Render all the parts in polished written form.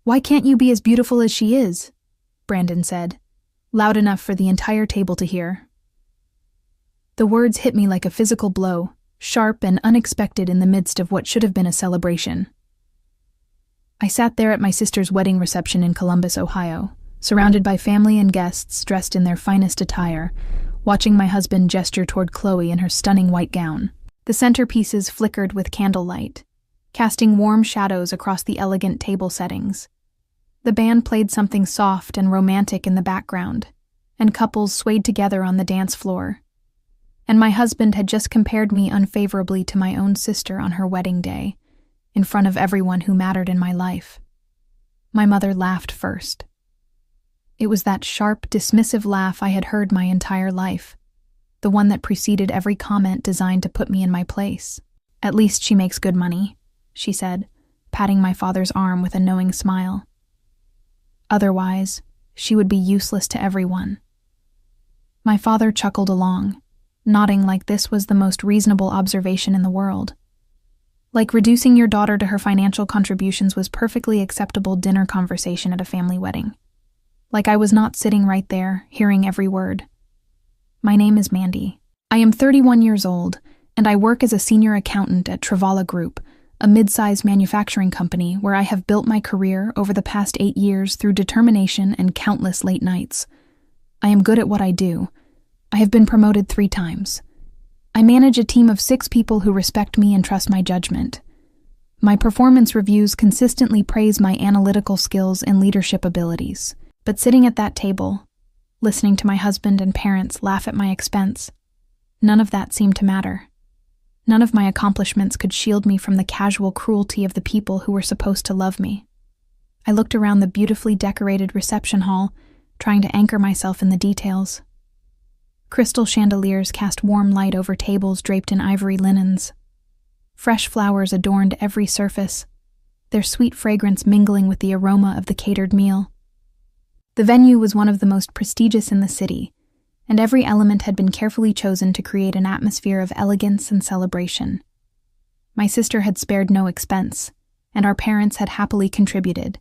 "Why can't you be as beautiful as she is?" Brandon said, loud enough for the entire table to hear. The words hit me like a physical blow, sharp and unexpected in the midst of what should have been a celebration. I sat there at my sister's wedding reception in Columbus, Ohio, surrounded by family and guests dressed in their finest attire, watching my husband gesture toward Chloe in her stunning white gown. The centerpieces flickered with candlelight, casting warm shadows across the elegant table settings. The band played something soft and romantic in the background, and couples swayed together on the dance floor. And my husband had just compared me unfavorably to my own sister on her wedding day, in front of everyone who mattered in my life. My mother laughed first. It was that sharp, dismissive laugh I had heard my entire life, the one that preceded every comment designed to put me in my place. "At least she makes good money," she said, patting my father's arm with a knowing smile. "Otherwise, she would be useless to everyone." My father chuckled along, nodding like this was the most reasonable observation in the world. Like reducing your daughter to her financial contributions was perfectly acceptable dinner conversation at a family wedding. Like I was not sitting right there, hearing every word. "My name is Mandy. I am 31 years old, and I work as a senior accountant at Travala Group, a mid-sized manufacturing company where I have built my career over the past 8 years through determination and countless late nights. I am good at what I do. I have been promoted 3 times. I manage a team of 6 people who respect me and trust my judgment. My performance reviews consistently praise my analytical skills and leadership abilities. But sitting at that table, listening to my husband and parents laugh at my expense, none of that seemed to matter. None of my accomplishments could shield me from the casual cruelty of the people who were supposed to love me. I looked around the beautifully decorated reception hall, trying to anchor myself in the details. Crystal chandeliers cast warm light over tables draped in ivory linens. Fresh flowers adorned every surface, their sweet fragrance mingling with the aroma of the catered meal. The venue was one of the most prestigious in the city, and every element had been carefully chosen to create an atmosphere of elegance and celebration. My sister had spared no expense, and our parents had happily contributed,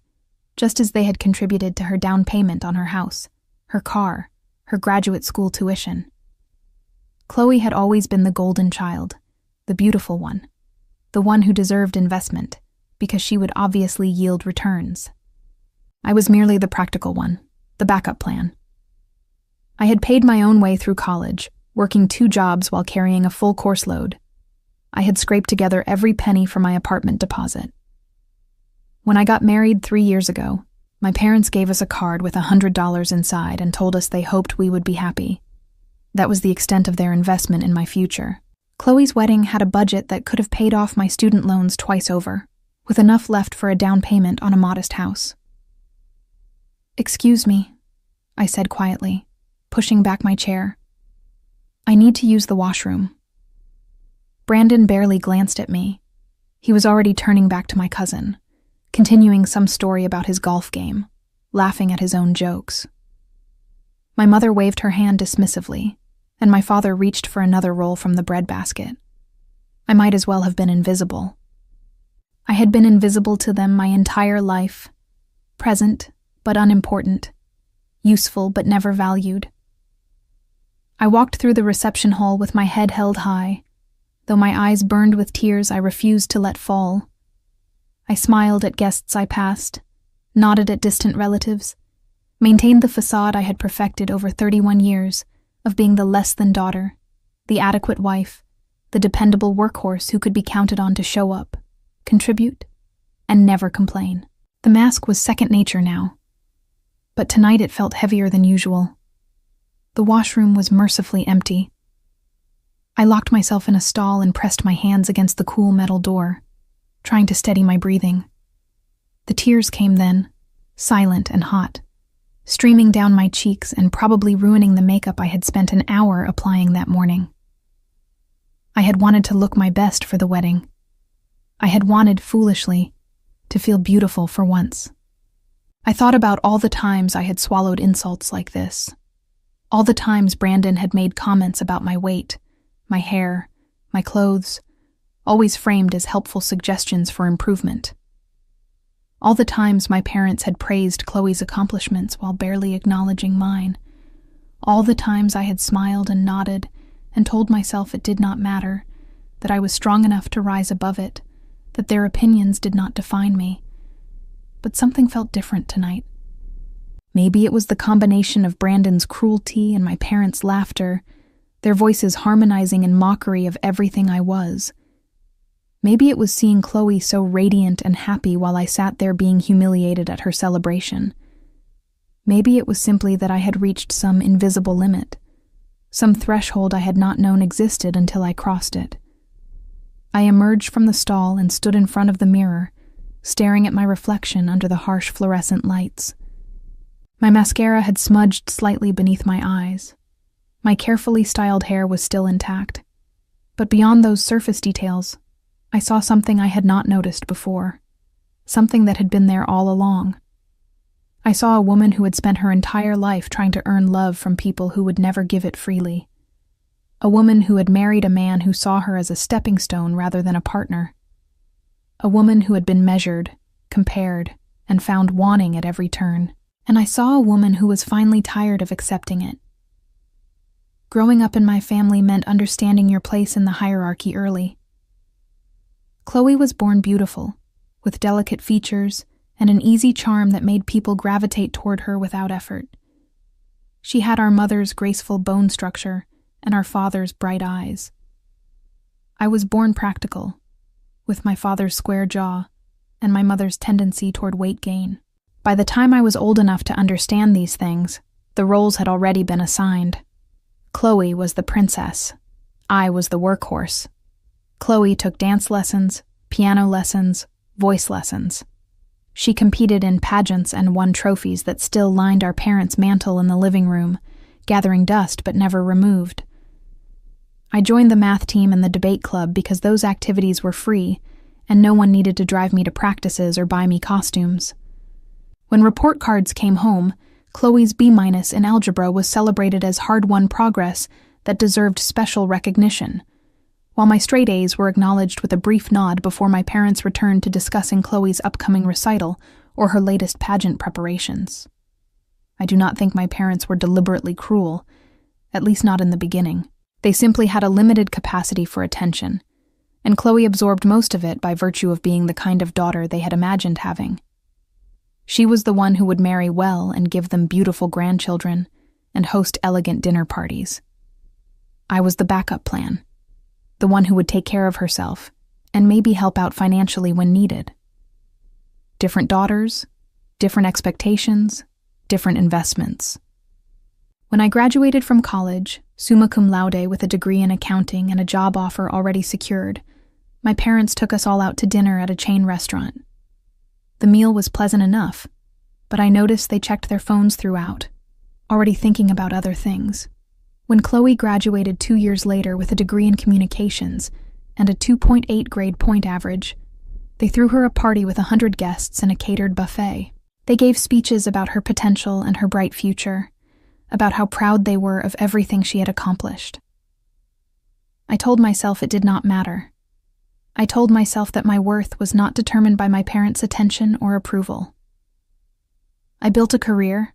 just as they had contributed to her down payment on her house, her car, her graduate school tuition. Chloe had always been the golden child, the beautiful one, the one who deserved investment, because she would obviously yield returns. I was merely the practical one, the backup plan. I had paid my own way through college, working 2 jobs while carrying a full course load. I had scraped together every penny for my apartment deposit. When I got married 3 years ago, my parents gave us a card with $100 inside and told us they hoped we would be happy. That was the extent of their investment in my future. Chloe's wedding had a budget that could have paid off my student loans twice over, with enough left for a down payment on a modest house. "Excuse me," I said quietly, pushing back my chair. "I need to use the washroom." Brandon barely glanced at me. He was already turning back to my cousin, continuing some story about his golf game, laughing at his own jokes. My mother waved her hand dismissively, and my father reached for another roll from the breadbasket. I might as well have been invisible. I had been invisible to them my entire life, present but unimportant, useful but never valued. I walked through the reception hall with my head held high, though my eyes burned with tears I refused to let fall. I smiled at guests I passed, nodded at distant relatives, maintained the facade I had perfected over 31 years of being the less-than daughter, the adequate wife, the dependable workhorse who could be counted on to show up, contribute, and never complain. The mask was second nature now, but tonight it felt heavier than usual. The washroom was mercifully empty. I locked myself in a stall and pressed my hands against the cool metal door, trying to steady my breathing. The tears came then, silent and hot, streaming down my cheeks and probably ruining the makeup I had spent an hour applying that morning. I had wanted to look my best for the wedding. I had wanted, foolishly, to feel beautiful for once. I thought about all the times I had swallowed insults like this, all the times Brandon had made comments about my weight, my hair, my clothes, always framed as helpful suggestions for improvement. All the times my parents had praised Chloe's accomplishments while barely acknowledging mine. All the times I had smiled and nodded and told myself it did not matter, that I was strong enough to rise above it, that their opinions did not define me. But something felt different tonight. Maybe it was the combination of Brandon's cruelty and my parents' laughter, their voices harmonizing in mockery of everything I was. Maybe it was seeing Chloe so radiant and happy while I sat there being humiliated at her celebration. Maybe it was simply that I had reached some invisible limit, some threshold I had not known existed until I crossed it. I emerged from the stall and stood in front of the mirror, staring at my reflection under the harsh fluorescent lights. My mascara had smudged slightly beneath my eyes. My carefully styled hair was still intact. But beyond those surface details, I saw something I had not noticed before, something that had been there all along. I saw a woman who had spent her entire life trying to earn love from people who would never give it freely. A woman who had married a man who saw her as a stepping stone rather than a partner. A woman who had been measured, compared, and found wanting at every turn. And I saw a woman who was finally tired of accepting it. Growing up in my family meant understanding your place in the hierarchy early. Chloe was born beautiful, with delicate features and an easy charm that made people gravitate toward her without effort. She had our mother's graceful bone structure and our father's bright eyes. I was born practical, with my father's square jaw and my mother's tendency toward weight gain. By the time I was old enough to understand these things, the roles had already been assigned. Chloe was the princess. I was the workhorse. Chloe took dance lessons, piano lessons, voice lessons. She competed in pageants and won trophies that still lined our parents' mantel in the living room, gathering dust but never removed. I joined the math team and the debate club because those activities were free, and no one needed to drive me to practices or buy me costumes. When report cards came home, Chloe's B- in algebra was celebrated as hard-won progress that deserved special recognition, while my straight A's were acknowledged with a brief nod before my parents returned to discussing Chloe's upcoming recital or her latest pageant preparations. I do not think my parents were deliberately cruel, at least not in the beginning. They simply had a limited capacity for attention, and Chloe absorbed most of it by virtue of being the kind of daughter they had imagined having. She was the one who would marry well and give them beautiful grandchildren and host elegant dinner parties. I was the backup plan, the one who would take care of herself and maybe help out financially when needed. Different daughters, different expectations, different investments. When I graduated from college, summa cum laude with a degree in accounting and a job offer already secured, my parents took us all out to dinner at a chain restaurant. The meal was pleasant enough, but I noticed they checked their phones throughout, already thinking about other things. When Chloe graduated 2 years later with a degree in communications and a 2.8 grade point average, they threw her a party with 100 guests and a catered buffet. They gave speeches about her potential and her bright future, about how proud they were of everything she had accomplished. I told myself it did not matter. I told myself that my worth was not determined by my parents' attention or approval. I built a career,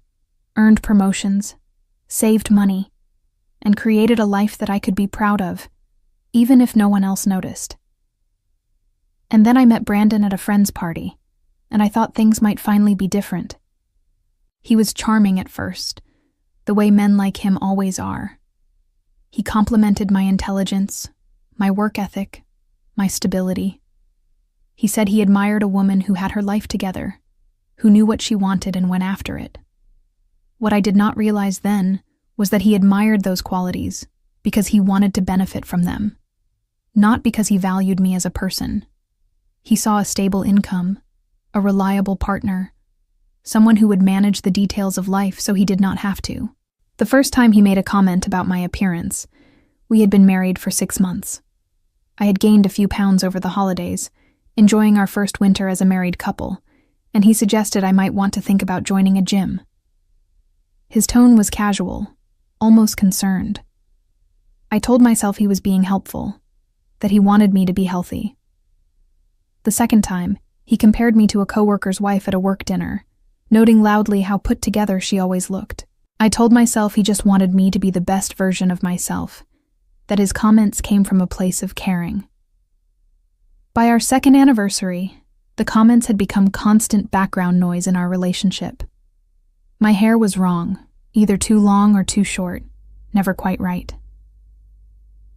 earned promotions, saved money, and created a life that I could be proud of, even if no one else noticed. And then I met Brandon at a friend's party, and I thought things might finally be different. He was charming at first, the way men like him always are. He complimented my intelligence, my work ethic, my stability. He said he admired a woman who had her life together, who knew what she wanted and went after it. What I did not realize then was that he admired those qualities because he wanted to benefit from them, not because he valued me as a person. He saw a stable income, a reliable partner, someone who would manage the details of life so he did not have to. The first time he made a comment about my appearance, we had been married for 6 months. I had gained a few pounds over the holidays, enjoying our first winter as a married couple, and he suggested I might want to think about joining a gym. His tone was casual, almost concerned. I told myself he was being helpful, that he wanted me to be healthy. The second time, He compared me to a coworker's wife at a work dinner, noting loudly how put together she always looked. I told myself he just wanted me to be the best version of myself, that his comments came from a place of caring. By our second anniversary, the comments had become constant background noise in our relationship. My hair was wrong, either too long or too short, never quite right.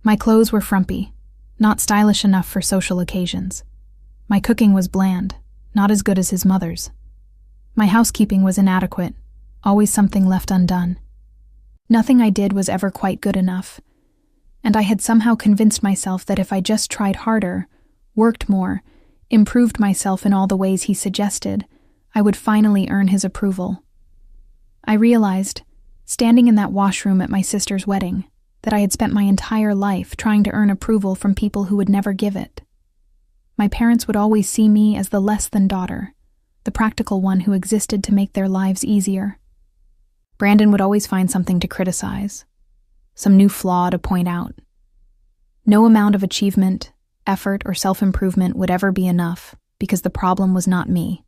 My clothes were frumpy, not stylish enough for social occasions. My cooking was bland, not as good as his mother's. My housekeeping was inadequate, always something left undone. Nothing I did was ever quite good enough, and I had somehow convinced myself that if I just tried harder, worked more, improved myself in all the ways he suggested, I would finally earn his approval. I realized, standing in that washroom at my sister's wedding, that I had spent my entire life trying to earn approval from people who would never give it. My parents would always see me as the less-than daughter, the practical one who existed to make their lives easier. Brandon would always find something to criticize, some new flaw to point out. No amount of achievement, effort, or self-improvement would ever be enough, because the problem was not me.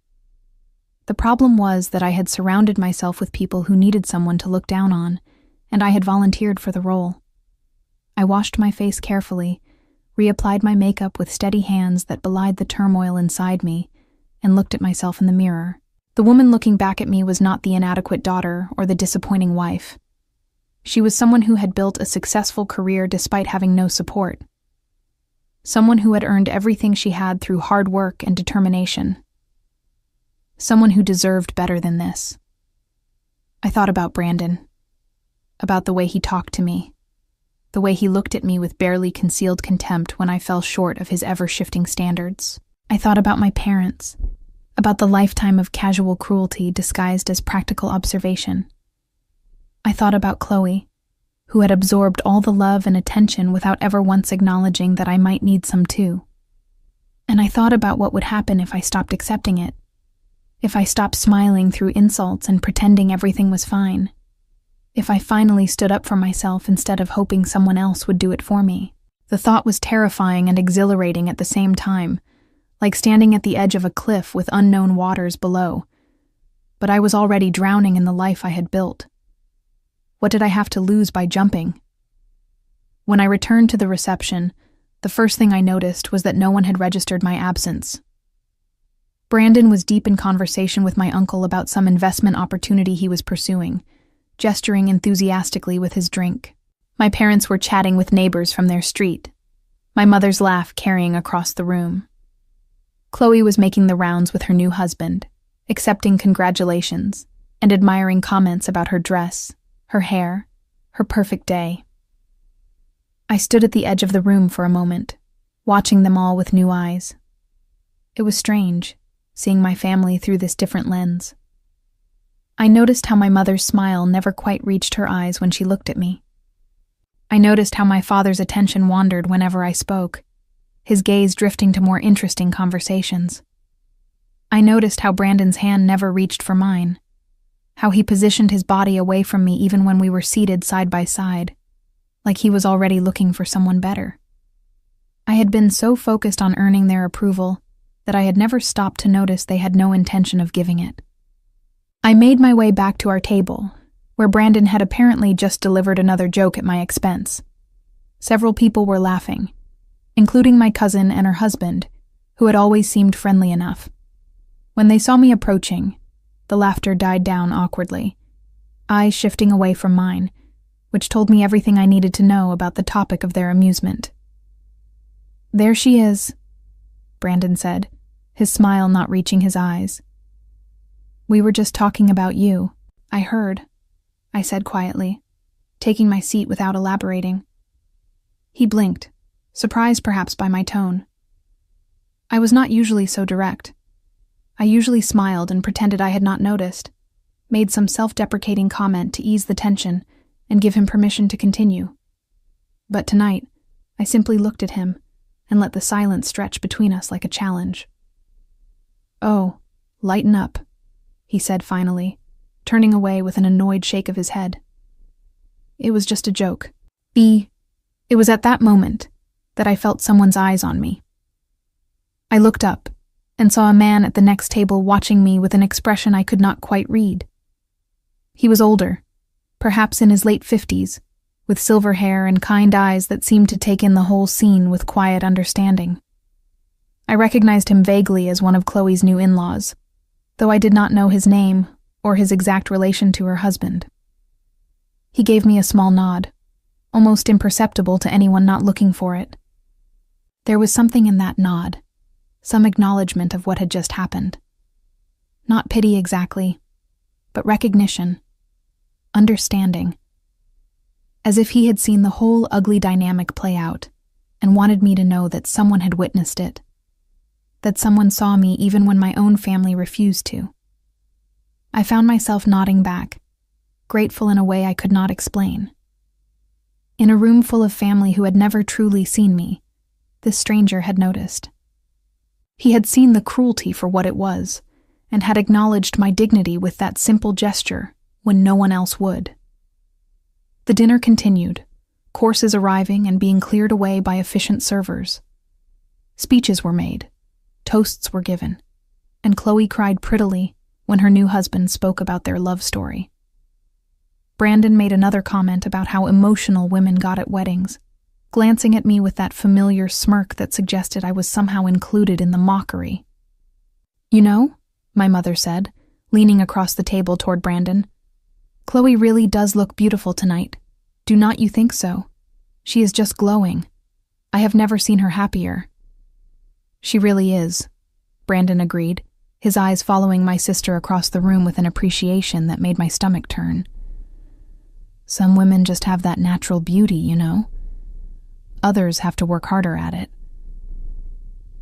The problem was that I had surrounded myself with people who needed someone to look down on, and I had volunteered for the role. I washed my face carefully, reapplied my makeup with steady hands that belied the turmoil inside me, and looked at myself in the mirror. The woman looking back at me was not the inadequate daughter or the disappointing wife. She was someone who had built a successful career despite having no support. Someone who had earned everything she had through hard work and determination. Someone who deserved better than this. I thought about Brandon, about the way he talked to me, the way he looked at me with barely concealed contempt when I fell short of his ever-shifting standards. I thought about my parents, about the lifetime of casual cruelty disguised as practical observation. I thought about Chloe, who had absorbed all the love and attention without ever once acknowledging that I might need some too. And I thought about what would happen if I stopped accepting it, if I stopped smiling through insults and pretending everything was fine, if I finally stood up for myself instead of hoping someone else would do it for me. The thought was terrifying and exhilarating at the same time, like standing at the edge of a cliff with unknown waters below. But I was already drowning in the life I had built. What did I have to lose by jumping? When I returned to the reception, the first thing I noticed was that no one had registered my absence. Brandon was deep in conversation with my uncle about some investment opportunity he was pursuing, gesturing enthusiastically with his drink. My parents were chatting with neighbors from their street, my mother's laugh carrying across the room. Chloe was making the rounds with her new husband, accepting congratulations and admiring comments about her dress, her hair, her perfect day. I stood at the edge of the room for a moment, watching them all with new eyes. It was strange, seeing my family through this different lens. I noticed how my mother's smile never quite reached her eyes when she looked at me. I noticed how my father's attention wandered whenever I spoke, his gaze drifting to more interesting conversations. I noticed how Brandon's hand never reached for mine, how he positioned his body away from me even when we were seated side by side, like he was already looking for someone better. I had been so focused on earning their approval that I had never stopped to notice they had no intention of giving it. I made my way back to our table, where Brandon had apparently just delivered another joke at my expense. Several people were laughing, including my cousin and her husband, who had always seemed friendly enough. When they saw me approaching, the laughter died down awkwardly, eyes shifting away from mine, which told me everything I needed to know about the topic of their amusement. "There she is," Brandon said, his smile not reaching his eyes. "We were just talking about you." "I heard," I said quietly, taking my seat without elaborating. He blinked, surprised perhaps by my tone. I was not usually so direct. I usually smiled and pretended I had not noticed, made some self-deprecating comment to ease the tension and give him permission to continue. But tonight, I simply looked at him and let the silence stretch between us like a challenge. "Oh, lighten up," he said finally, turning away with an annoyed shake of his head. "It was just a joke." It was at that moment that I felt someone's eyes on me. I looked up, and saw a man at the next table watching me with an expression I could not quite read. He was older, perhaps in his late 50s, with silver hair and kind eyes that seemed to take in the whole scene with quiet understanding. I recognized him vaguely as one of Chloe's new in-laws, though I did not know his name or his exact relation to her husband. He gave me a small nod, almost imperceptible to anyone not looking for it. There was something in that nod, some acknowledgement of what had just happened. Not pity exactly, but recognition, understanding. As if he had seen the whole ugly dynamic play out and wanted me to know that someone had witnessed it, that someone saw me even when my own family refused to. I found myself nodding back, grateful in a way I could not explain. In a room full of family who had never truly seen me, this stranger had noticed. He had seen the cruelty for what it was, and had acknowledged my dignity with that simple gesture when no one else would. The dinner continued, courses arriving and being cleared away by efficient servers. Speeches were made, toasts were given, and Chloe cried prettily when her new husband spoke about their love story. Brandon made another comment about how emotional women got at weddings, glancing at me with that familiar smirk that suggested I was somehow included in the mockery. "You know," my mother said, leaning across the table toward Brandon, "Chloe really does look beautiful tonight. Do not you think so? She is just glowing. I have never seen her happier." "She really is," Brandon agreed, his eyes following my sister across the room with an appreciation that made my stomach turn. "Some women just have that natural beauty, you know. Others have to work harder at it."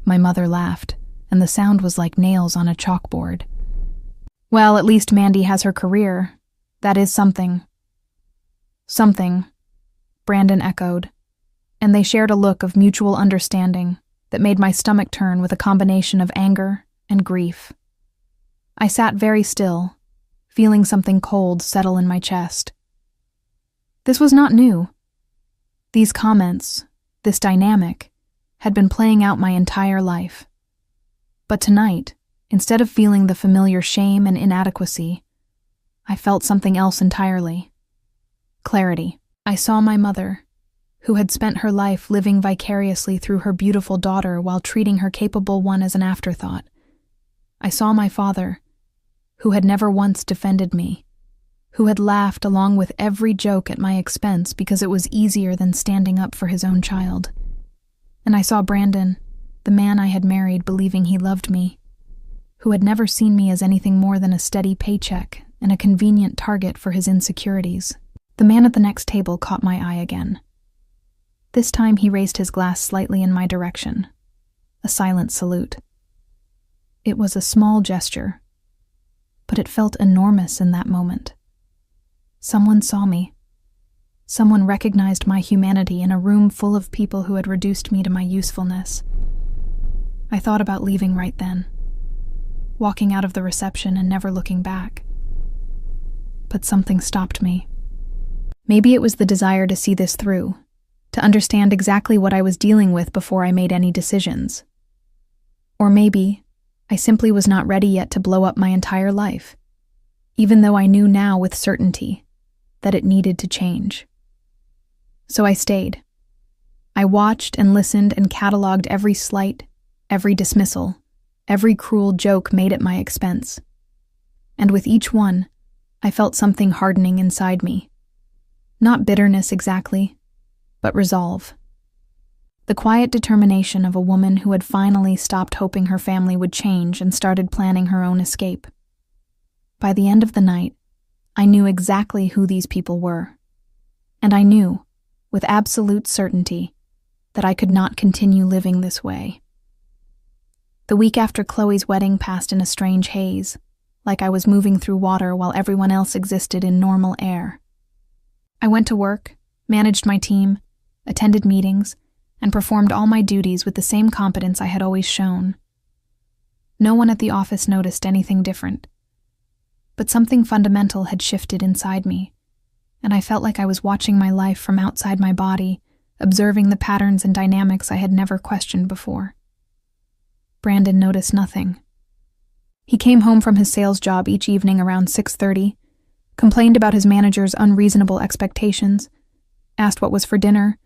My mother laughed, and the sound was like nails on a chalkboard. "Well, at least Mandy has her career. That is something." "Something," Brandon echoed, and they shared a look of mutual understanding that made my stomach turn with a combination of anger and grief. I sat very still, feeling something cold settle in my chest. This was not new. These comments, this dynamic, had been playing out my entire life. But tonight, instead of feeling the familiar shame and inadequacy, I felt something else entirely. Clarity. I saw my mother, who had spent her life living vicariously through her beautiful daughter while treating her capable one as an afterthought. I saw my father, who had never once defended me, who had laughed along with every joke at my expense because it was easier than standing up for his own child. And I saw Brandon, the man I had married believing he loved me, who had never seen me as anything more than a steady paycheck and a convenient target for his insecurities. The man at the next table caught my eye again. This time he raised his glass slightly in my direction, a silent salute. It was a small gesture, but it felt enormous in that moment. Someone saw me. Someone recognized my humanity in a room full of people who had reduced me to my usefulness. I thought about leaving right then, walking out of the reception and never looking back. But something stopped me. Maybe it was the desire to see this through, to understand exactly what I was dealing with before I made any decisions. Or maybe I simply was not ready yet to blow up my entire life, even though I knew now with certainty that it needed to change. So I stayed. I watched and listened and cataloged every slight, every dismissal, every cruel joke made at my expense. And with each one, I felt something hardening inside me. Not bitterness exactly, but resolve. The quiet determination of a woman who had finally stopped hoping her family would change and started planning her own escape. By the end of the night, I knew exactly who these people were. And I knew, with absolute certainty, that I could not continue living this way. The week after Chloe's wedding passed in a strange haze, like I was moving through water while everyone else existed in normal air. I went to work, managed my team, attended meetings, and performed all my duties with the same competence I had always shown. No one at the office noticed anything different. But something fundamental had shifted inside me, and I felt like I was watching my life from outside my body, observing the patterns and dynamics I had never questioned before. Brandon noticed nothing. He came home from his sales job each evening around 6:30, complained about his manager's unreasonable expectations, asked what was for dinner,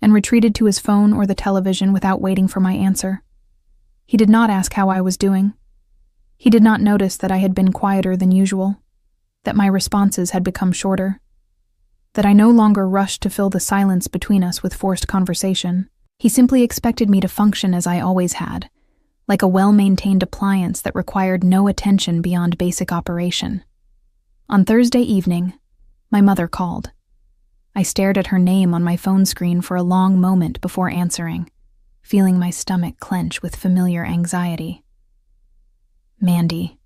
and retreated to his phone or the television without waiting for my answer. He did not ask how I was doing. He did not notice that I had been quieter than usual, that my responses had become shorter, that I no longer rushed to fill the silence between us with forced conversation. He simply expected me to function as I always had, like a well-maintained appliance that required no attention beyond basic operation. On Thursday evening, my mother called. I stared at her name on my phone screen for a long moment before answering, feeling my stomach clench with familiar anxiety. "Mandy,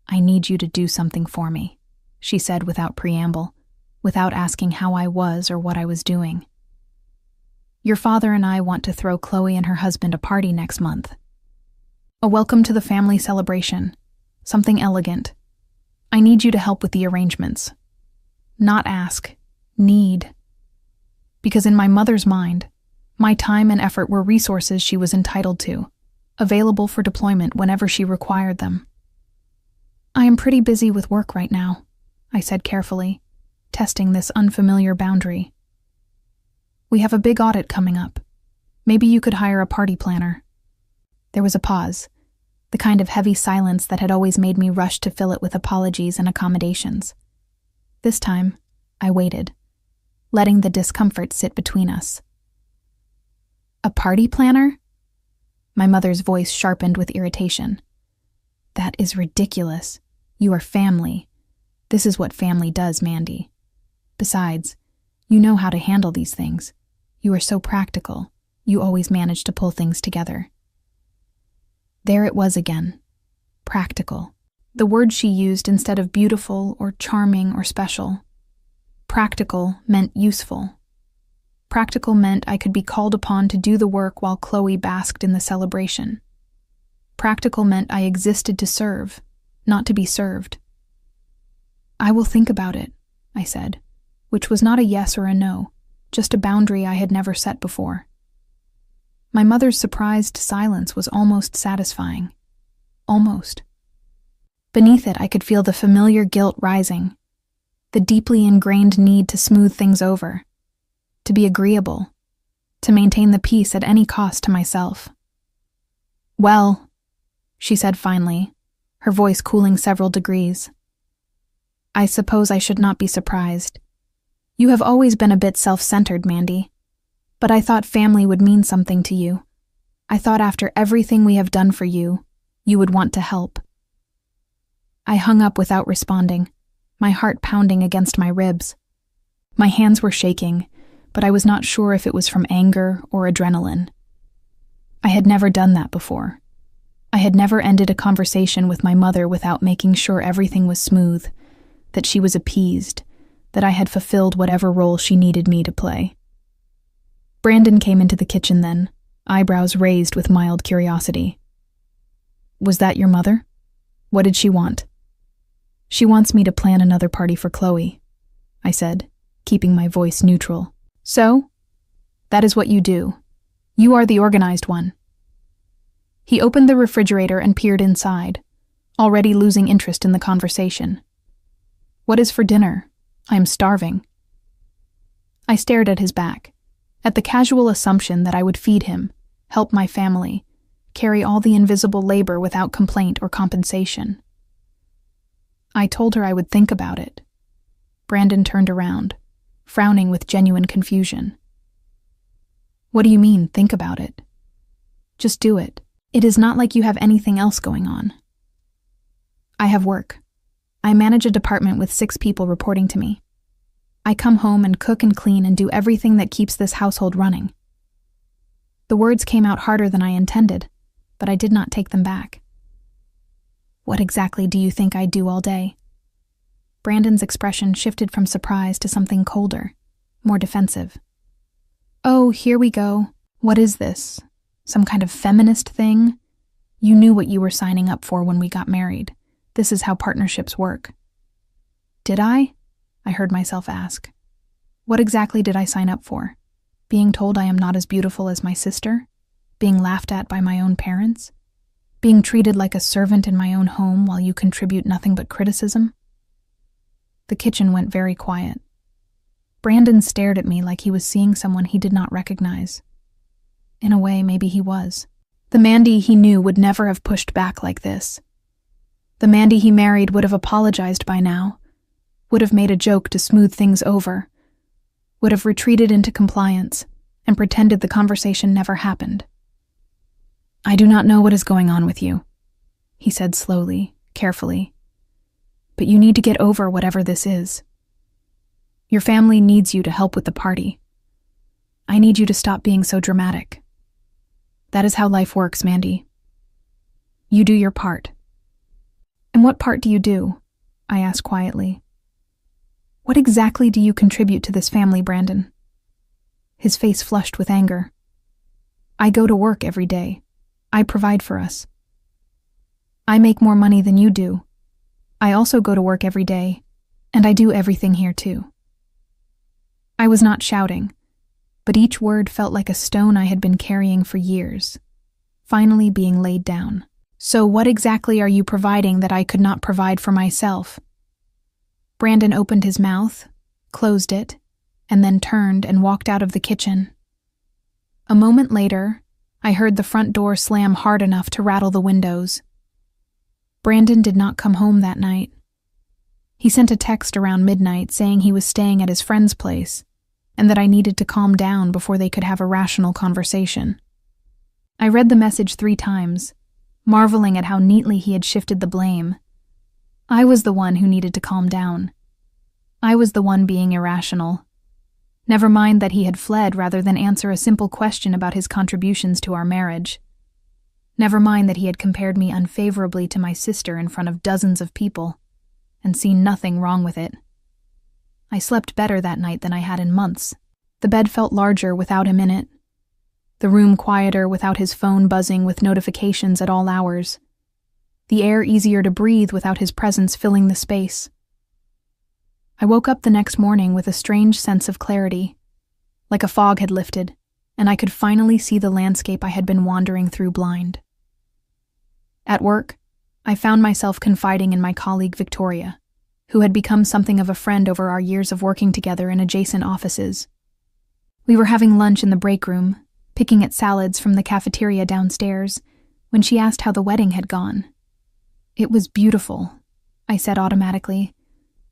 I need you to do something for me," she said without preamble, without asking how I was or what I was doing. "Your father and I want to throw Chloe and her husband a party next month. A welcome to the family celebration, something elegant. I need you to help with the arrangements. Not ask, need. Because in my mother's mind, my time and effort were resources she was entitled to, available for deployment whenever she required them. I am pretty busy with work right now," I said carefully, testing this unfamiliar boundary. "We have a big audit coming up. Maybe you could hire a party planner." There was a pause, the kind of heavy silence that had always made me rush to fill it with apologies and accommodations. This time, I waited, letting the discomfort sit between us. "A party planner?" My mother's voice sharpened with irritation. "That is ridiculous. You are family. This is what family does, Mandy. Besides, you know how to handle these things. You are so practical. You always manage to pull things together." There it was again. Practical. The word she used instead of beautiful or charming or special. Practical meant useful. Practical meant I could be called upon to do the work while Chloe basked in the celebration. Practical meant I existed to serve, not to be served. "I will think about it," I said, which was not a yes or a no, just a boundary I had never set before. My mother's surprised silence was almost satisfying. Almost. Beneath it, I could feel the familiar guilt rising, the deeply ingrained need to smooth things over, to be agreeable, to maintain the peace at any cost to myself. "Well," she said finally, her voice cooling several degrees, "I suppose I should not be surprised. You have always been a bit self-centered, Mandy. But I thought family would mean something to you. I thought after everything we have done for you, you would want to help." I hung up without responding, my heart pounding against my ribs. My hands were shaking, but I was not sure if it was from anger or adrenaline. I had never done that before. I had never ended a conversation with my mother without making sure everything was smooth, that she was appeased, that I had fulfilled whatever role she needed me to play. Brandon came into the kitchen then, eyebrows raised with mild curiosity. "Was that your mother? What did she want?" "She wants me to plan another party for Chloe," I said, keeping my voice neutral. "So? That is what you do. You are the organized one." He opened the refrigerator and peered inside, already losing interest in the conversation. "What is for dinner? I am starving." I stared at his back, at the casual assumption that I would feed him, help my family, carry all the invisible labor without complaint or compensation. I told her I would think about it. Brandon turned around, frowning with genuine confusion. "What do you mean, think about it?" "Just do it. It is not like you have anything else going on." "I have work. I manage a department with 6 people reporting to me. I come home and cook and clean and do everything that keeps this household running." The words came out harder than I intended, but I did not take them back. "What exactly do you think I do all day?" Brandon's expression shifted from surprise to something colder, more defensive. "Oh, here we go. What is this? Some kind of feminist thing? You knew what you were signing up for when we got married. This is how partnerships work." "Did I?" I heard myself ask. What exactly did I sign up for? Being told I am not as beautiful as my sister? Being laughed at by my own parents? Being treated like a servant in my own home while you contribute nothing but criticism? The kitchen went very quiet. Brandon stared at me like he was seeing someone he did not recognize. In a way, maybe he was. The Mandy he knew would never have pushed back like this. The Mandy he married would have apologized by now, would have made a joke to smooth things over, would have retreated into compliance and pretended the conversation never happened. "I do not know what is going on with you," he said slowly, carefully. "But you need to get over whatever this is. Your family needs you to help with the party. I need you to stop being so dramatic. That is how life works, Mandy. You do your part." "And what part do you do?" I asked quietly. "What exactly do you contribute to this family, Brandon?" His face flushed with anger. "I go to work every day. I provide for us. I make more money than you do. I also go to work every day, and I do everything here too." I was not shouting, but each word felt like a stone I had been carrying for years, finally being laid down. "So what exactly are you providing that I could not provide for myself?" Brandon opened his mouth, closed it, and then turned and walked out of the kitchen. A moment later, I heard the front door slam hard enough to rattle the windows. Brandon did not come home that night. He sent a text around midnight saying he was staying at his friend's place and that I needed to calm down before they could have a rational conversation. I read the message 3 times, marveling at how neatly he had shifted the blame. I was the one who needed to calm down. I was the one being irrational. Never mind that he had fled rather than answer a simple question about his contributions to our marriage. Never mind that he had compared me unfavorably to my sister in front of dozens of people, and seen nothing wrong with it. I slept better that night than I had in months. The bed felt larger without him in it. The room quieter without his phone buzzing with notifications at all hours. The air easier to breathe without his presence filling the space. I woke up the next morning with a strange sense of clarity, like a fog had lifted, and I could finally see the landscape I had been wandering through blind. At work, I found myself confiding in my colleague Victoria, who had become something of a friend over our years of working together in adjacent offices. We were having lunch in the break room, picking at salads from the cafeteria downstairs, when she asked how the wedding had gone. "It was beautiful," I said automatically,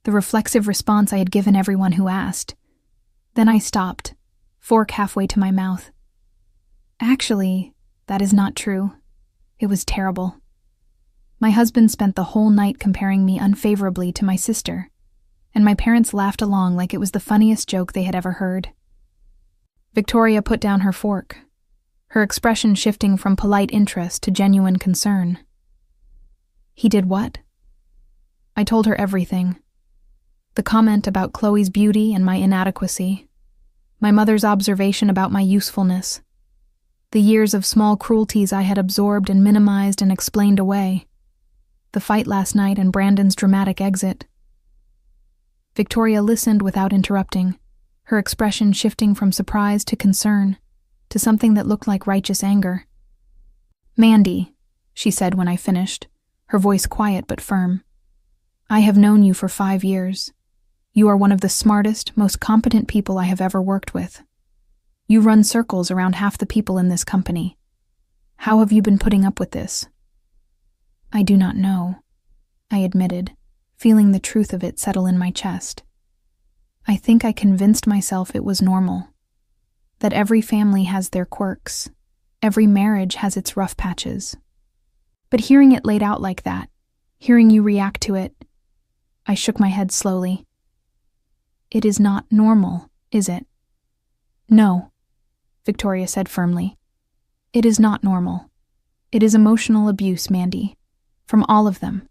the reflexive response I had given everyone who asked. Then I stopped, fork halfway to my mouth. "Actually, that is not true. It was terrible. My husband spent the whole night comparing me unfavorably to my sister, and my parents laughed along like it was the funniest joke they had ever heard." Victoria put down her fork, her expression shifting from polite interest to genuine concern. "He did what?" I told her everything. The comment about Chloe's beauty and my inadequacy, my mother's observation about my usefulness, the years of small cruelties I had absorbed and minimized and explained away, the fight last night and Brandon's dramatic exit. Victoria listened without interrupting, her expression shifting from surprise to concern, to something that looked like righteous anger. "Mandy," she said when I finished, her voice quiet but firm, "I have known you for 5 years. You are one of the smartest, most competent people I have ever worked with. You run circles around half the people in this company. How have you been putting up with this?" "I do not know," I admitted, feeling the truth of it settle in my chest. I think I convinced myself it was normal, that every family has their quirks, every marriage has its rough patches. But hearing it laid out like that, hearing you react to it, I shook my head slowly. "It is not normal, is it?" "No," Victoria said firmly. "It is not normal. It is emotional abuse, Mandy, from all of them."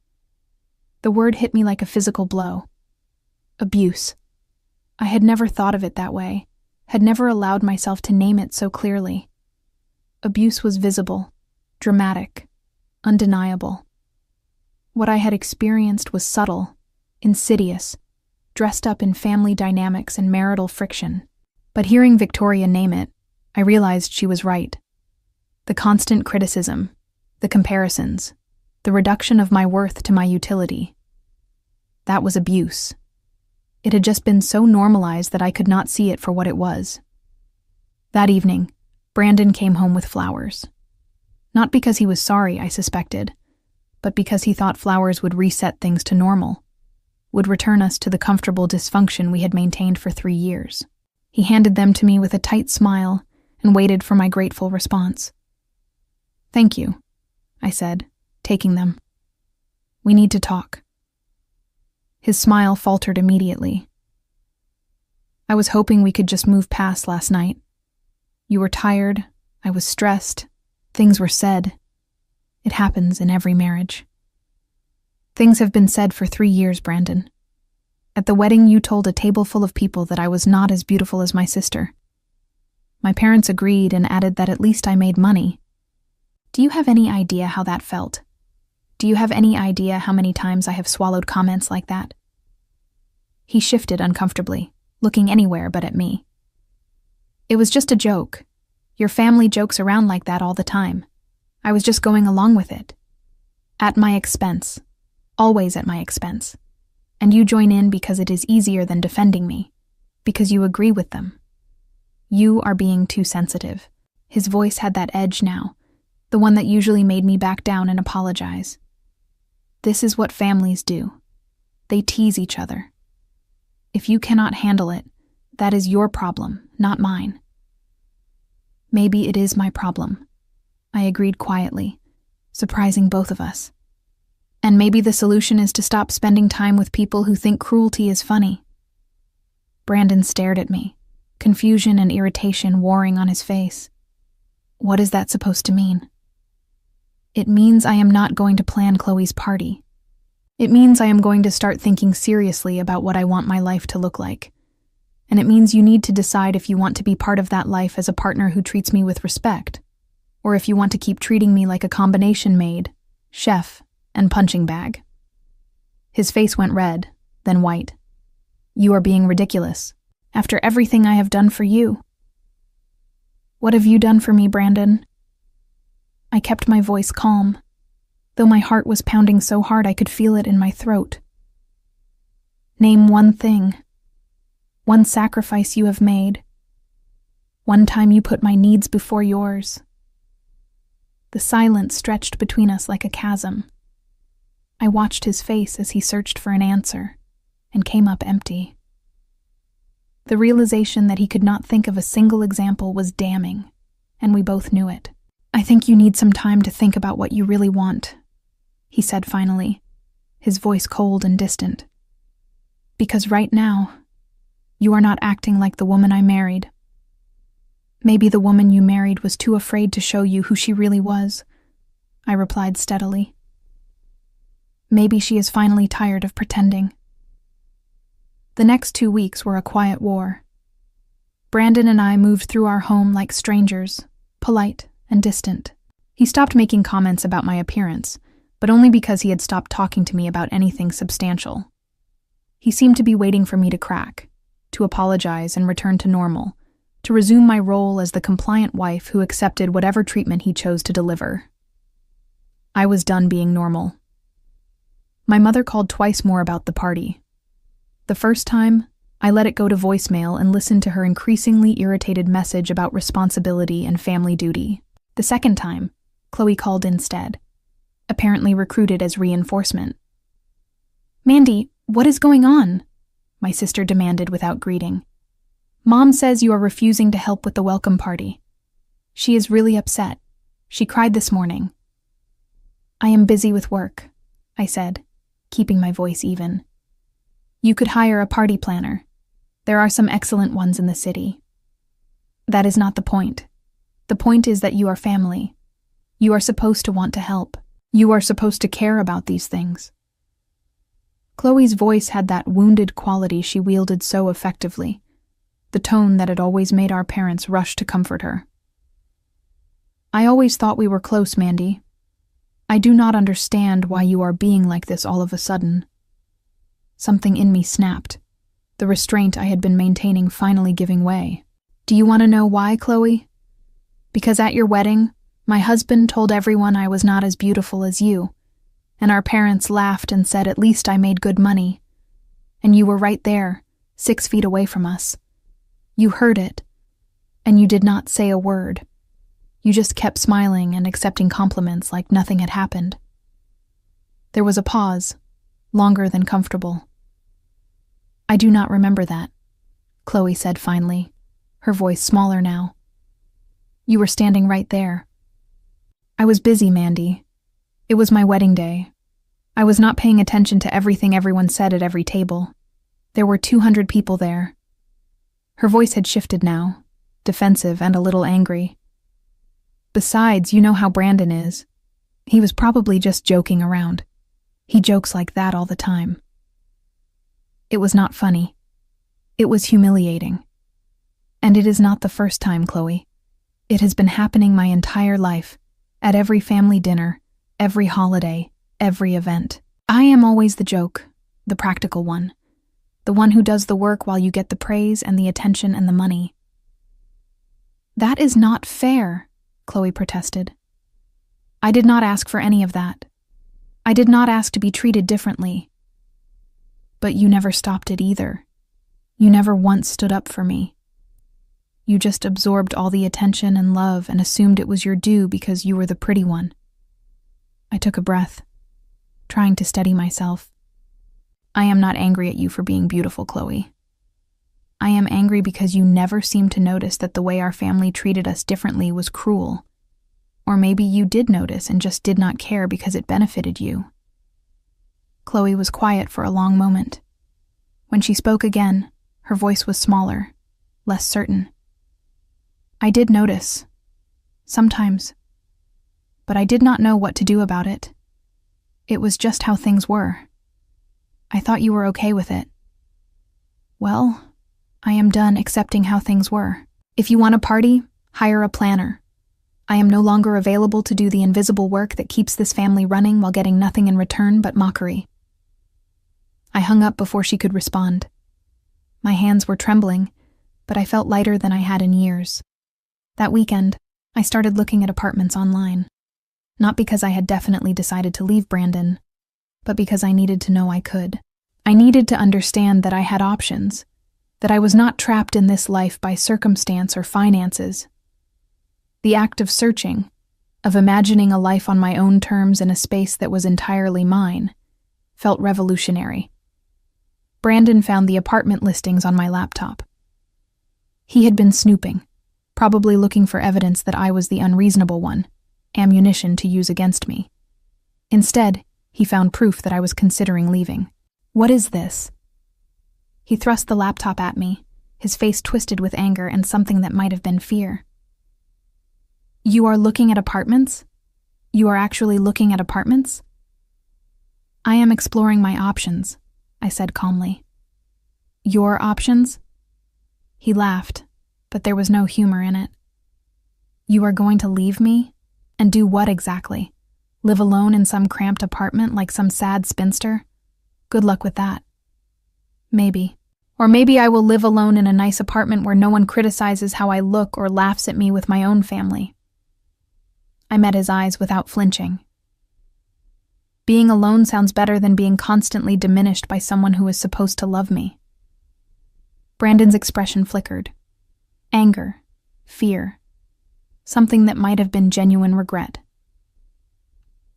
The word hit me like a physical blow. Abuse. I had never thought of it that way, had never allowed myself to name it so clearly. Abuse was visible, dramatic, undeniable. What I had experienced was subtle, insidious, dressed up in family dynamics and marital friction. But hearing Victoria name it, I realized she was right. The constant criticism, The comparisons. The reduction of my worth to my utility. That was abuse. It had just been so normalized that I could not see it for what it was. That evening, Brandon came home with flowers. Not because he was sorry, I suspected, but because he thought flowers would reset things to normal, would return us to the comfortable dysfunction we had maintained for 3 years. He handed them to me with a tight smile and waited for my grateful response. "Thank you," I said, taking them. "We need to talk." His smile faltered immediately. "I was hoping we could just move past last night. You were tired, I was stressed, things were said. It happens in every marriage." "Things have been said for 3 years, Brandon. At the wedding, you told a table full of people that I was not as beautiful as my sister. My parents agreed and added that at least I made money. Do you have any idea how that felt? Do you have any idea how many times I have swallowed comments like that?" He shifted uncomfortably, looking anywhere but at me. "It was just a joke. Your family jokes around like that all the time. I was just going along with it. At my expense. Always at my expense. And you join in because it is easier than defending me. Because you agree with them. You are being too sensitive." His voice had that edge now, the one that usually made me back down and apologize. "This is what families do. They tease each other. If you cannot handle it, that is your problem, not mine." "Maybe it is my problem," I agreed quietly, surprising both of us. "And maybe the solution is to stop spending time with people who think cruelty is funny." Brandon stared at me, confusion and irritation warring on his face. "What is that supposed to mean?" "It means I am not going to plan Chloe's party. It means I am going to start thinking seriously about what I want my life to look like. And it means you need to decide if you want to be part of that life as a partner who treats me with respect, or if you want to keep treating me like a combination maid, chef, and punching bag." His face went red, then white. "You are being ridiculous, after everything I have done for you." "What have you done for me, Brandon?" I kept my voice calm, though my heart was pounding so hard I could feel it in my throat. "Name one thing. One sacrifice you have made. One time you put my needs before yours." The silence stretched between us like a chasm. I watched his face as he searched for an answer, and came up empty. The realization that he could not think of a single example was damning, and we both knew it. "I think you need some time to think about what you really want," he said finally, his voice cold and distant. "Because right now, you are not acting like the woman I married. Maybe the woman you married was too afraid to show you who she really was," I replied steadily. "Maybe she is finally tired of pretending." The next 2 weeks were a quiet war. Brandon and I moved through our home like strangers, polite and distant. He stopped making comments about my appearance, but only because he had stopped talking to me about anything substantial. He seemed to be waiting for me to crack, to apologize and return to normal, to resume my role as the compliant wife who accepted whatever treatment he chose to deliver. I was done being normal. My mother called twice more about the party. The first time, I let it go to voicemail and listened to her increasingly irritated message about responsibility and family duty. The second time, Chloe called instead, apparently recruited as reinforcement. "Mandy, what is going on?" my sister demanded without greeting. "Mom says you are refusing to help with the welcome party. She is really upset. She cried this morning." "I am busy with work," I said, keeping my voice even. "You could hire a party planner. There are some excellent ones in the city." "That is not the point. The point is that you are family. You are supposed to want to help. You are supposed to care about these things." Chloe's voice had that wounded quality she wielded so effectively, the tone that had always made our parents rush to comfort her. "I always thought we were close, Mandy. I do not understand why you are being like this all of a sudden." Something in me snapped, the restraint I had been maintaining finally giving way. "Do you want to know why, Chloe? Because at your wedding, My husband told everyone I was not as beautiful as you, and our parents laughed and said at least I made good money. And you were right there, 6 feet away from us. You heard it, and you did not say a word. You just kept smiling and accepting compliments like nothing had happened. There was a pause, longer than comfortable. I do not remember that, Chloe said finally, her voice smaller now. You were standing right there. I was busy, Mandy. It was my wedding day. I was not paying attention to everything everyone said at every table. There were 200 people there. Her voice had shifted now, defensive and a little angry. Besides, you know how Brandon is. He was probably just joking around. He jokes like that all the time. It was not funny. It was humiliating. And it is not the first time, Chloe. It has been happening my entire life, at every family dinner, every holiday, every event. I am always the joke, the practical one, the one who does the work while you get the praise and the attention and the money. That is not fair, Chloe protested. I did not ask for any of that. I did not ask to be treated differently. But you never stopped it either. You never once stood up for me. You just absorbed all the attention and love and assumed it was your due because you were the pretty one. I took a breath, trying to steady myself. I am not angry at you for being beautiful, Chloe. I am angry because you never seemed to notice that the way our family treated us differently was cruel. Or maybe you did notice and just did not care because it benefited you. Chloe was quiet for a long moment. When she spoke again, her voice was smaller, less certain. I did notice. Sometimes. But I did not know what to do about it. It was just how things were. I thought you were okay with it. Well, I am done accepting how things were. If you want a party, hire a planner. I am no longer available to do the invisible work that keeps this family running while getting nothing in return but mockery. I hung up before she could respond. My hands were trembling, but I felt lighter than I had in years. That weekend, I started looking at apartments online. Not because I had definitely decided to leave Brandon, but because I needed to know I could. I needed to understand that I had options, that I was not trapped in this life by circumstance or finances. The act of searching, of imagining a life on my own terms in a space that was entirely mine, felt revolutionary. Brandon found the apartment listings on my laptop. He had been snooping, probably looking for evidence that I was the unreasonable one, ammunition to use against me. Instead, he found proof that I was considering leaving. What is this? He thrust the laptop at me, his face twisted with anger and something that might have been fear. You are looking at apartments? You are actually looking at apartments? I am exploring my options, I said calmly. Your options? He laughed, but there was no humor in it. You are going to leave me? And do what exactly? Live alone in some cramped apartment like some sad spinster? Good luck with that. Maybe. Or maybe I will live alone in a nice apartment where no one criticizes how I look or laughs at me with my own family. I met his eyes without flinching. Being alone sounds better than being constantly diminished by someone who is supposed to love me. Brandon's expression flickered. Anger, fear, something that might have been genuine regret.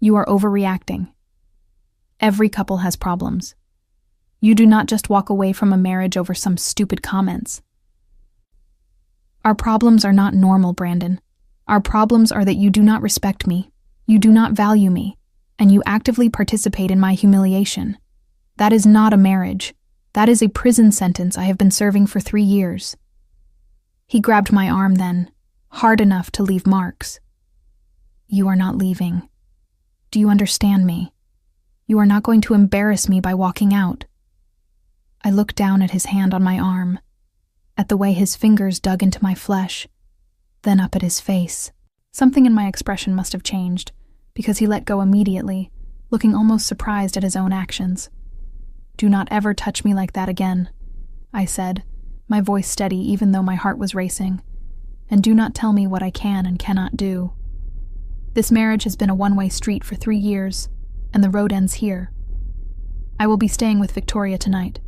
You are overreacting. Every couple has problems. You do not just walk away from a marriage over some stupid comments. Our problems are not normal, Brandon. Our problems are that you do not respect me, you do not value me, and you actively participate in my humiliation. That is not a marriage. That is a prison sentence I have been serving for 3 years. He grabbed my arm then, hard enough to leave marks. You are not leaving. Do you understand me? You are not going to embarrass me by walking out. I looked down at his hand on my arm, at the way his fingers dug into my flesh, then up at his face. Something in my expression must have changed, because he let go immediately, looking almost surprised at his own actions. Do not ever touch me like that again, I said, my voice steady even though my heart was racing, and do not tell me what I can and cannot do. This marriage has been a one-way street for 3 years, and the road ends here. I will be staying with Victoria tonight.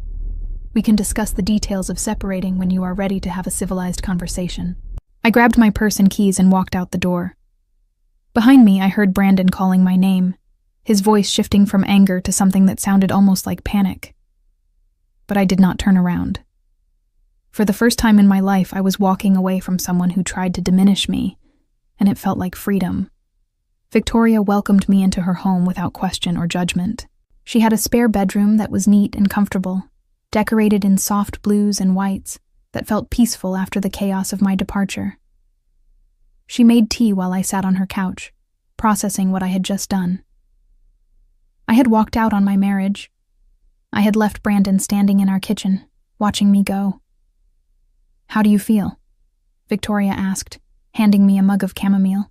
We can discuss the details of separating when you are ready to have a civilized conversation." I grabbed my purse and keys and walked out the door. Behind me, I heard Brandon calling my name, his voice shifting from anger to something that sounded almost like panic. But I did not turn around. For the first time in my life, I was walking away from someone who tried to diminish me, and it felt like freedom. Victoria welcomed me into her home without question or judgment. She had a spare bedroom that was neat and comfortable, decorated in soft blues and whites that felt peaceful after the chaos of my departure. She made tea while I sat on her couch, processing what I had just done. I had walked out on my marriage. I had left Brandon standing in our kitchen, watching me go. "How do you feel?" Victoria asked, handing me a mug of chamomile.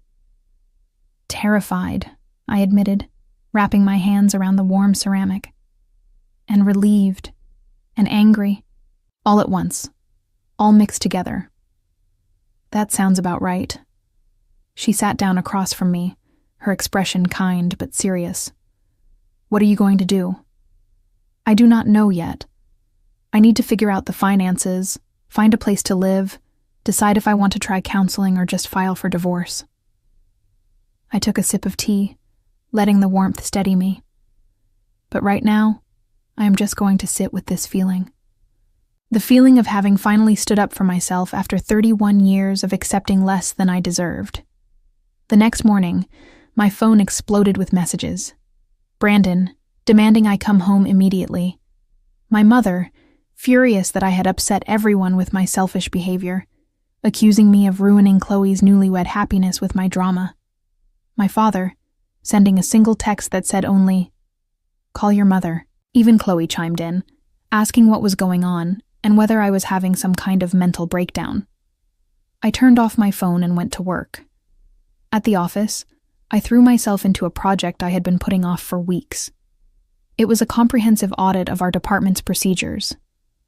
"Terrified," I admitted, wrapping my hands around the warm ceramic. "And relieved, and angry, all at once, all mixed together." "That sounds about right." She sat down across from me, her expression kind but serious. "What are you going to do?" "I do not know yet. I need to figure out the finances, find a place to live, decide if I want to try counseling or just file for divorce." I took a sip of tea, letting the warmth steady me. But right now, I am just going to sit with this feeling. The feeling of having finally stood up for myself after 31 years of accepting less than I deserved. The next morning, my phone exploded with messages. Brandon, demanding I come home immediately. My mother, furious that I had upset everyone with my selfish behavior, accusing me of ruining Chloe's newlywed happiness with my drama. My father, sending a single text that said only, "Call your mother." Even Chloe chimed in, asking what was going on and whether I was having some kind of mental breakdown. I turned off my phone and went to work. At the office, I threw myself into a project I had been putting off for weeks. It was a comprehensive audit of our department's procedures,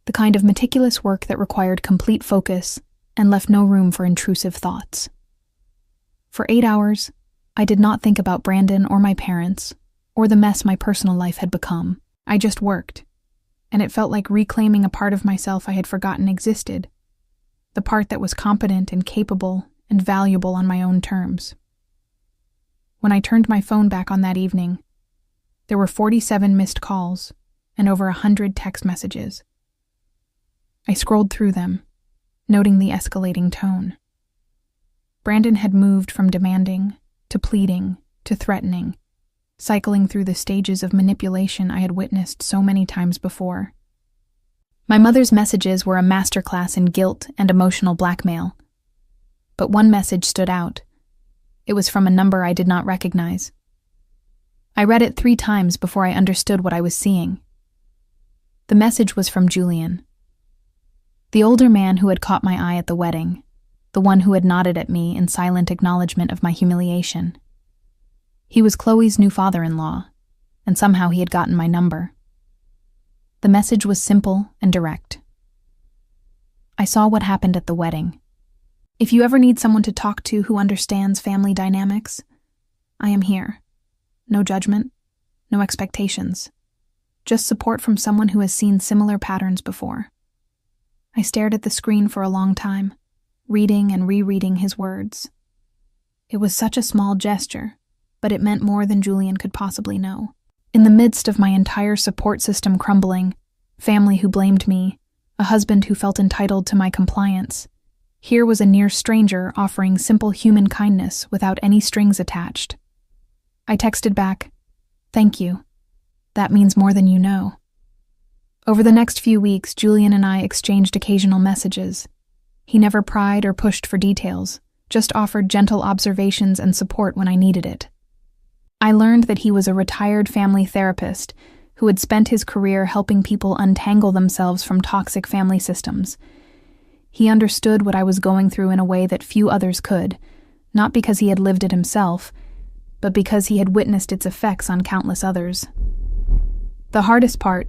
the kind of meticulous work that required complete focus and left no room for intrusive thoughts. For 8 hours, I did not think about Brandon or my parents, or the mess my personal life had become. I just worked, and it felt like reclaiming a part of myself I had forgotten existed, the part that was competent and capable and valuable on my own terms. When I turned my phone back on that evening, there were 47 missed calls and over 100 text messages. I scrolled through them, noting the escalating tone. Brandon had moved from demanding to pleading to threatening, cycling through the stages of manipulation I had witnessed so many times before. My mother's messages were a masterclass in guilt and emotional blackmail. But one message stood out. It was from a number I did not recognize. I read it 3 times before I understood what I was seeing. The message was from Julian, the older man who had caught my eye at the wedding, the one who had nodded at me in silent acknowledgement of my humiliation. He was Chloe's new father-in-law, and somehow he had gotten my number. The message was simple and direct. "I saw what happened at the wedding. If you ever need someone to talk to who understands family dynamics, I am here. No judgment, no expectations. Just support from someone who has seen similar patterns before." I stared at the screen for a long time, reading and rereading his words. It was such a small gesture, but it meant more than Julian could possibly know. In the midst of my entire support system crumbling, family who blamed me, a husband who felt entitled to my compliance, here was a near stranger offering simple human kindness without any strings attached. I texted back, "Thank you. That means more than you know." Over the next few weeks, Julian and I exchanged occasional messages. He never pried or pushed for details, just offered gentle observations and support when I needed it. I learned that he was a retired family therapist who had spent his career helping people untangle themselves from toxic family systems. He understood what I was going through in a way that few others could, not because he had lived it himself, but because he had witnessed its effects on countless others. "The hardest part,"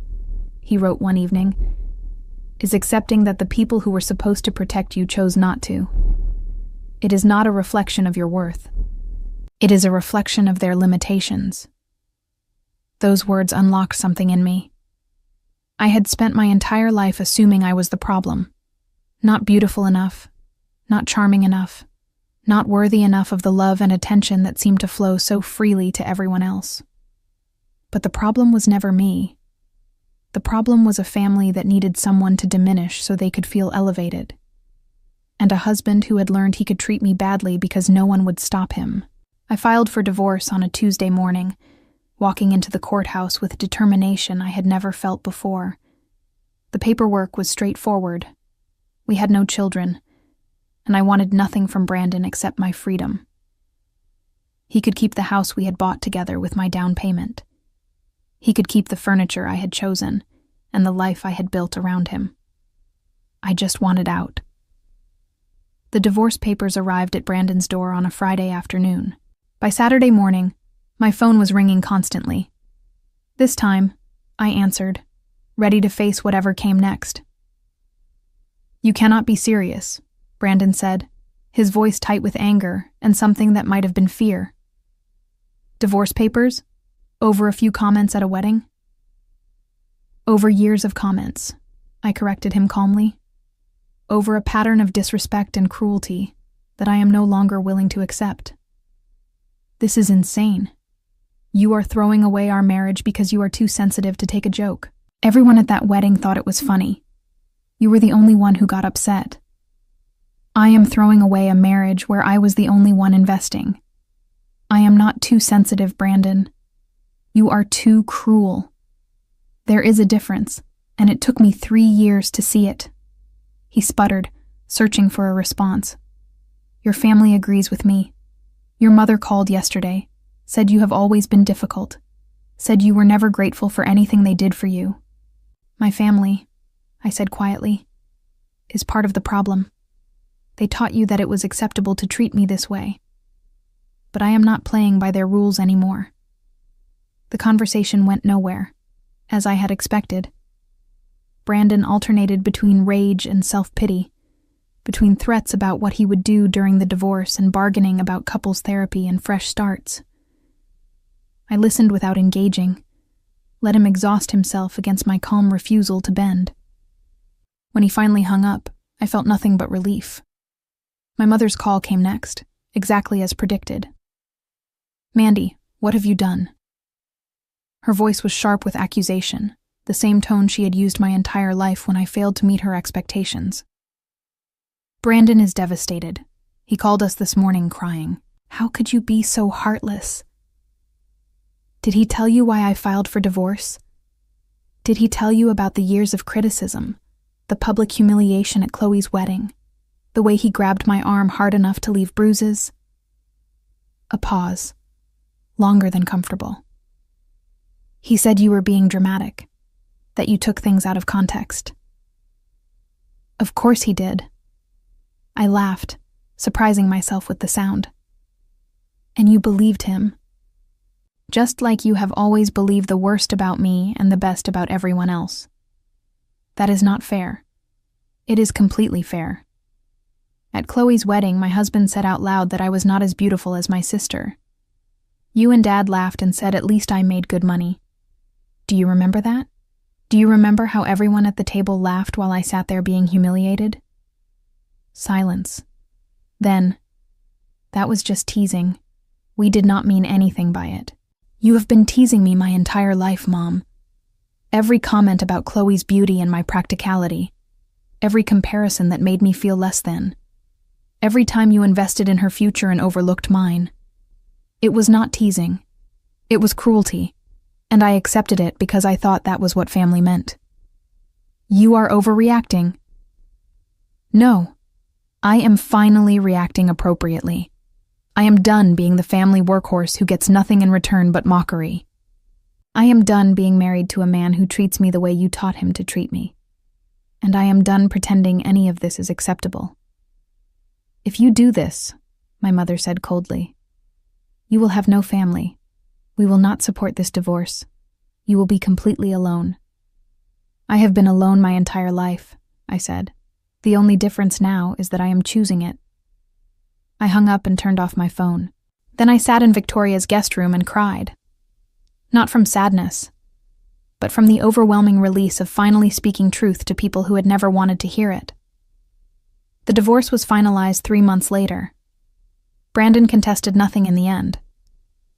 he wrote one evening, "is accepting that the people who were supposed to protect you chose not to. It is not a reflection of your worth. It is a reflection of their limitations. Those words unlocked something in me. I had spent my entire life assuming I was the problem. Not beautiful enough, not charming enough, not worthy enough of the love and attention that seemed to flow so freely to everyone else. But the problem was never me. The problem was a family that needed someone to diminish so they could feel elevated. And a husband who had learned he could treat me badly because no one would stop him. I filed for divorce on a Tuesday morning, walking into the courthouse with determination I had never felt before. The paperwork was straightforward. We had no children, and I wanted nothing from Brandon except my freedom. He could keep the house we had bought together with my down payment. He could keep the furniture I had chosen and the life I had built around him. I just wanted out. The divorce papers arrived at Brandon's door on a Friday afternoon. By Saturday morning, my phone was ringing constantly. This time, I answered, ready to face whatever came next. "You cannot be serious," Brandon said, his voice tight with anger and something that might have been fear. "Divorce papers? Over a few comments at a wedding?" "Over years of comments," I corrected him calmly. "Over a pattern of disrespect and cruelty that I am no longer willing to accept. This is insane. You are throwing away our marriage because you are too sensitive to take a joke. Everyone at that wedding thought it was funny. You were the only one who got upset. I am throwing away a marriage where I was the only one investing. I am not too sensitive, Brandon. You are too cruel. There is a difference, and it took me 3 years to see it." He sputtered, searching for a response. "Your family agrees with me. Your mother called yesterday, said you have always been difficult, said you were never grateful for anything they did for you." "My family," I said quietly, "is part of the problem. They taught you that it was acceptable to treat me this way. But I am not playing by their rules anymore." The conversation went nowhere, as I had expected. Brandon alternated between rage and self-pity, between threats about what he would do during the divorce and bargaining about couples therapy and fresh starts. I listened without engaging, let him exhaust himself against my calm refusal to bend. When he finally hung up, I felt nothing but relief. My mother's call came next, exactly as predicted. "Mandy, what have you done?" Her voice was sharp with accusation, the same tone she had used my entire life when I failed to meet her expectations. "Brandon is devastated. He called us this morning crying. How could you be so heartless? Did he tell you why I filed for divorce? Did he tell you about the years of criticism, the public humiliation at Chloe's wedding, the way he grabbed my arm hard enough to leave bruises?" A pause, longer than comfortable. "He said you were being dramatic, that you took things out of context." "Of course he did." I laughed, surprising myself with the sound. "And you believed him. Just like you have always believed the worst about me and the best about everyone else. That is not fair. It is completely fair. At Chloe's wedding, my husband said out loud that I was not as beautiful as my sister. You and Dad laughed and said at least I made good money. Do you remember that? Do you remember how everyone at the table laughed while I sat there being humiliated?" Silence. Then, "That was just teasing. We did not mean anything by it. You have been teasing me my entire life, Mom. Every comment about Chloe's beauty and my practicality. Every comparison that made me feel less than. Every time you invested in her future and overlooked mine. It was not teasing. It was cruelty, and I accepted it because I thought that was what family meant. You are overreacting." "No. I am finally reacting appropriately. I am done being the family workhorse who gets nothing in return but mockery. I am done being married to a man who treats me the way you taught him to treat me. And I am done pretending any of this is acceptable. If you do this," my mother said coldly, "you will have no family. We will not support this divorce. You will be completely alone." "I have been alone my entire life," I said. "The only difference now is that I am choosing it." I hung up and turned off my phone. Then I sat in Victoria's guest room and cried. Not from sadness, but from the overwhelming release of finally speaking truth to people who had never wanted to hear it. The divorce was finalized 3 months later. Brandon contested nothing in the end.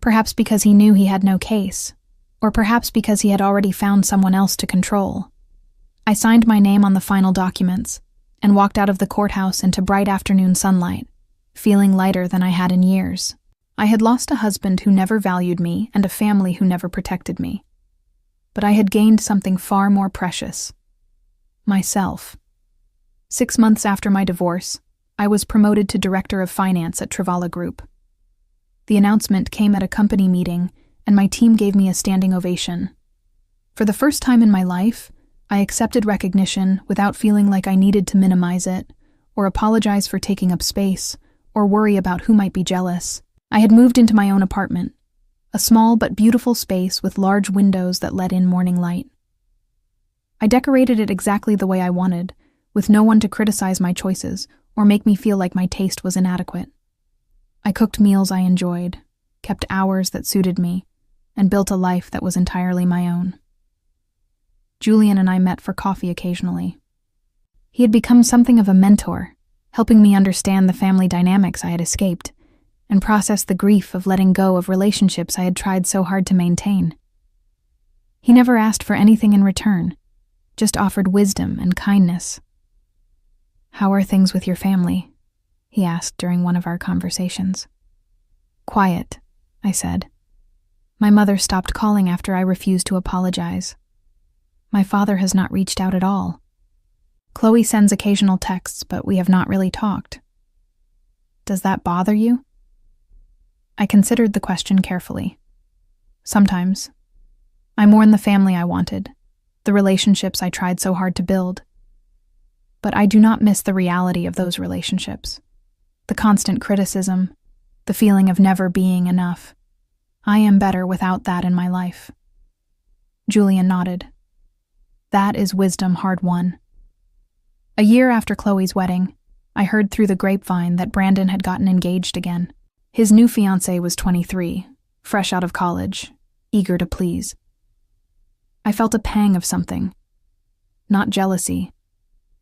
Perhaps because he knew he had no case, or perhaps because he had already found someone else to control. I signed my name on the final documents and walked out of the courthouse into bright afternoon sunlight, feeling lighter than I had in years. I had lost a husband who never valued me and a family who never protected me. But I had gained something far more precious: myself. 6 months after my divorce, I was promoted to Director of Finance at Travala Group. The announcement came at a company meeting, and my team gave me a standing ovation. For the first time in my life, I accepted recognition without feeling like I needed to minimize it, or apologize for taking up space, or worry about who might be jealous. I had moved into my own apartment, a small but beautiful space with large windows that let in morning light. I decorated it exactly the way I wanted, with no one to criticize my choices or make me feel like my taste was inadequate. I cooked meals I enjoyed, kept hours that suited me, and built a life that was entirely my own. Julian and I met for coffee occasionally. He had become something of a mentor, helping me understand the family dynamics I had escaped, and process the grief of letting go of relationships I had tried so hard to maintain. He never asked for anything in return, just offered wisdom and kindness. "How are things with your family?" he asked during one of our conversations. "Quiet," I said. "My mother stopped calling after I refused to apologize. My father has not reached out at all. Chloe sends occasional texts, but we have not really talked. Does that bother you?" I considered the question carefully. Sometimes. I mourn the family I wanted, the relationships I tried so hard to build. But I do not miss the reality of those relationships. The constant criticism, the feeling of never being enough. I am better without that in my life. Julian nodded. That is wisdom hard won. A year after Chloe's wedding, I heard through the grapevine that Brandon had gotten engaged again. His new fiancée was 23, fresh out of college, eager to please. I felt a pang of something. Not jealousy,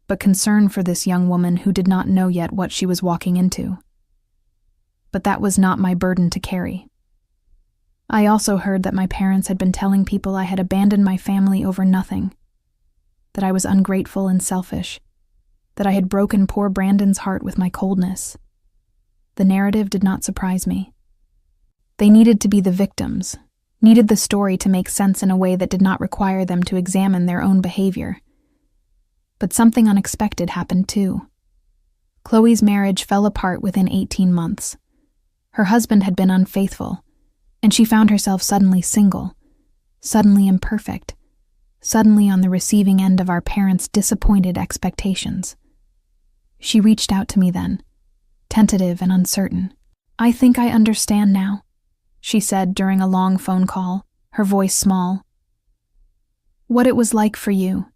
but concern for this young woman who did not know yet what she was walking into. But that was not my burden to carry. I also heard that my parents had been telling people I had abandoned my family over nothing, that I was ungrateful and selfish, that I had broken poor Brandon's heart with my coldness. The narrative did not surprise me. They needed to be the victims, needed the story to make sense in a way that did not require them to examine their own behavior. But something unexpected happened too. Chloe's marriage fell apart within 18 months. Her husband had been unfaithful, and she found herself suddenly single, suddenly imperfect, suddenly on the receiving end of our parents' disappointed expectations. She reached out to me then, tentative and uncertain. "I think I understand now," she said during a long phone call, her voice small. "What it was like for you,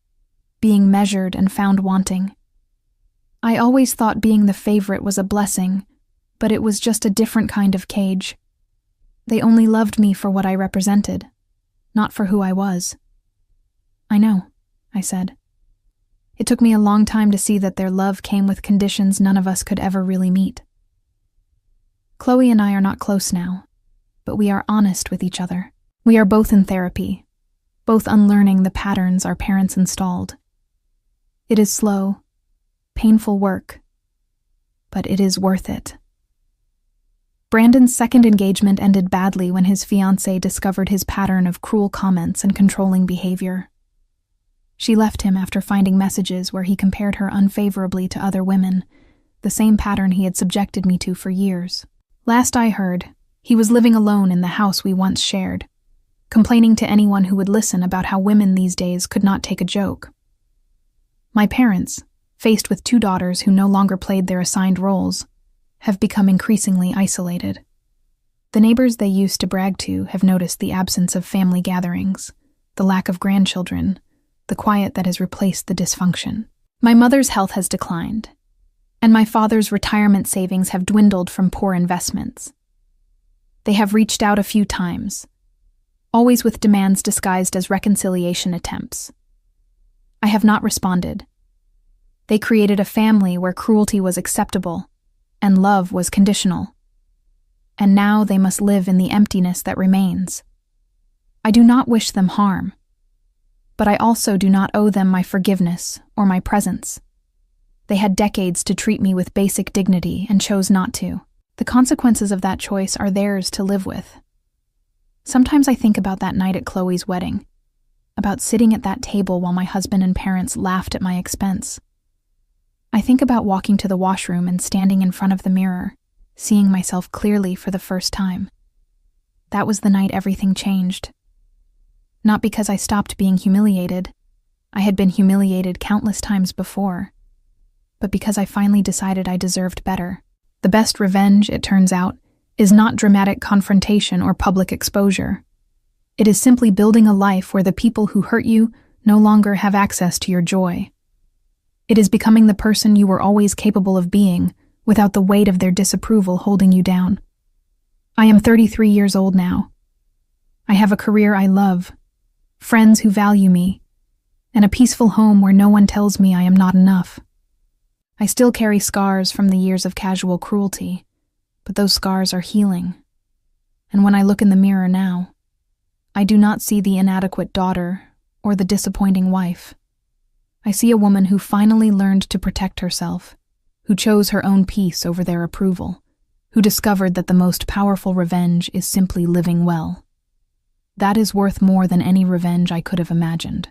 being measured and found wanting. I always thought being the favorite was a blessing, but it was just a different kind of cage. They only loved me for what I represented, not for who I was." "I know," I said. "It took me a long time to see that their love came with conditions none of us could ever really meet. Chloe and I are not close now, but we are honest with each other. We are both in therapy, both unlearning the patterns our parents installed. It is slow, painful work, but it is worth it." Brandon's second engagement ended badly when his fiancée discovered his pattern of cruel comments and controlling behavior. She left him after finding messages where he compared her unfavorably to other women, the same pattern he had subjected me to for years. Last I heard, he was living alone in the house we once shared, complaining to anyone who would listen about how women these days could not take a joke. My parents, faced with 2 daughters who no longer played their assigned roles, have become increasingly isolated. The neighbors they used to brag to have noticed the absence of family gatherings, the lack of grandchildren, the quiet that has replaced the dysfunction. My mother's health has declined, and my father's retirement savings have dwindled from poor investments. They have reached out a few times, always with demands disguised as reconciliation attempts. I have not responded. They created a family where cruelty was acceptable and love was conditional. And now they must live in the emptiness that remains. I do not wish them harm, but I also do not owe them my forgiveness or my presence. They had decades to treat me with basic dignity and chose not to. The consequences of that choice are theirs to live with. Sometimes I think about that night at Chloe's wedding, about sitting at that table while my husband and parents laughed at my expense. I think about walking to the washroom and standing in front of the mirror, seeing myself clearly for the first time. That was the night everything changed. Not because I stopped being humiliated. I had been humiliated countless times before. But because I finally decided I deserved better. The best revenge, it turns out, is not dramatic confrontation or public exposure. It is simply building a life where the people who hurt you no longer have access to your joy. It is becoming the person you were always capable of being, without the weight of their disapproval holding you down. I am 33 years old now. I have a career I love, friends who value me, and a peaceful home where no one tells me I am not enough. I still carry scars from the years of casual cruelty, but those scars are healing. And when I look in the mirror now, I do not see the inadequate daughter or the disappointing wife. I see a woman who finally learned to protect herself, who chose her own peace over their approval, who discovered that the most powerful revenge is simply living well. That is worth more than any revenge I could have imagined.